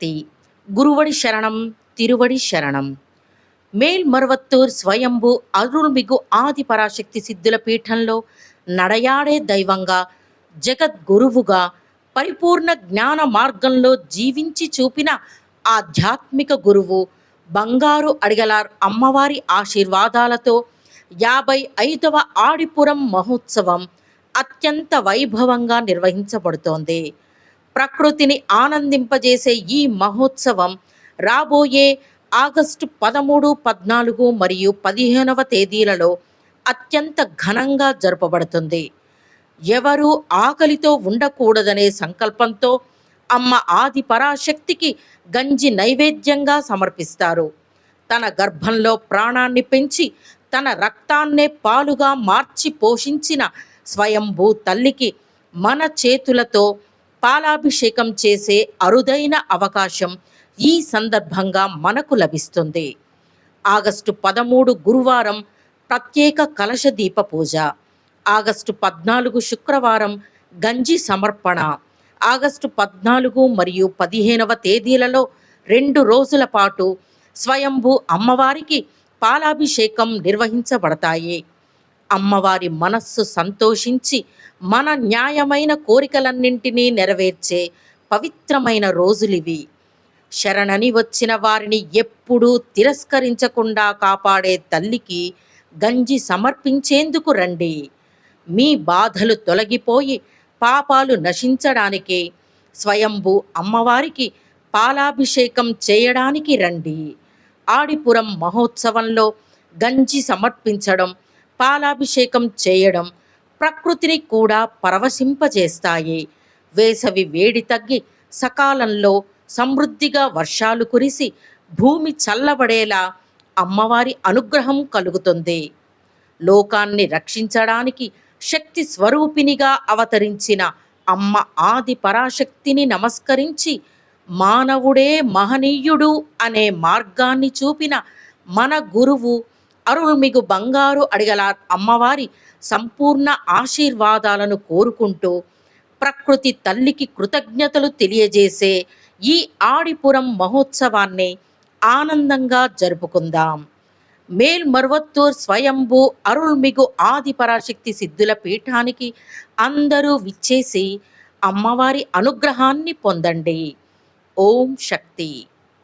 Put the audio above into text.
శక్తి. గురువడి శరణం, తిరువడి శరణం. మేల్మరువత్తూర్ స్వయంభూ అరుள்మిగు ఆది పరాశక్తి సిద్ధుల పీఠంలో నడయాడే దైవంగా, జగద్గురువుగా, పరిపూర్ణ జ్ఞాన మార్గంలో జీవించి చూపిన ఆధ్యాత్మిక గురువు బంగారు అడిగలార్ అమ్మవారి ఆశీర్వాదాలతో 55వ ఆడిపురం మహోత్సవం అత్యంత వైభవంగా నిర్వహించబడుతోంది. ప్రకృతిని ఆనందింపజేసే ఈ మహోత్సవం రాబోయే ఆగస్టు 13, 14 మరియు 15వ తేదీలలో అత్యంత ఘనంగా జరపబడుతుంది. ఎవరూ ఆకలితో ఉండకూడదనే సంకల్పంతో అమ్మ ఆది పరాశక్తికి గంజి నైవేద్యంగా సమర్పిస్తారు. తన గర్భంలో ప్రాణాన్ని పెంచి తన రక్తాన్నే పాలుగా మార్చి పోషించిన స్వయంభూ తల్లికి మన చేతులతో పాలాభిషేకం చేసే అరుదైన అవకాశం ఈ సందర్భంగా మనకు లభిస్తుంది. ఆగస్టు 13 గురువారం ప్రత్యేక కలశ దీప పూజ, ఆగస్టు 14 శుక్రవారం గంజి సమర్పణ, ఆగస్టు 14 మరియు 15వ తేదీలలో 2 రోజుల పాటు స్వయంభూ అమ్మవారికి పాలాభిషేకం నిర్వహించబడతాయి. అమ్మవారి మనస్సు సంతోషించి మన న్యాయమైన కోరికలన్నింటినీ నెరవేర్చే పవిత్రమైన రోజులివి. శరణని వచ్చిన వారిని ఎప్పుడూ తిరస్కరించకుండా కాపాడే తల్లికి గంజి సమర్పించేందుకు రండి. మీ బాధలు తొలగిపోయి పాపాలు నశించడానికి స్వయంభూ అమ్మవారికి పాలాభిషేకం చేయడానికి రండి. ఆడిపురం మహోత్సవంలో గంజి సమర్పించడం, పాలాభిషేకం చేయడం ప్రకృతిని కూడా పరవశింపజేస్తాయి. వేసవి వేడి తగ్గి సకాలంలో సమృద్ధిగా వర్షాలు కురిసి భూమి చల్లబడేలా అమ్మవారి అనుగ్రహం కలుగుతుంది. లోకాన్ని రక్షించడానికి శక్తి స్వరూపినిగా అవతరించిన అమ్మ ఆది పరాశక్తిని నమస్కరించి మానవుడే మహనీయుడు అనే మార్గాన్ని చూపిన మన గురువు అరుள்మిగు బంగారు అడిగలార్ అమ్మవారి సంపూర్ణ ఆశీర్వాదాలను కోరుకుంటూ ప్రకృతి తల్లికి కృతజ్ఞతలు తెలియజేసే ఈ ఆడిపురం మహోత్సవాన్ని ఆనందంగా జరుపుకుందాం. మేల్మరువత్తూర్ స్వయంభూ అరుள்మిగు ఆది పరాశక్తి సిద్ధుల పీఠానికి అందరూ విచ్చేసి అమ్మవారి అనుగ్రహాన్ని పొందండి. ఓం శక్తి.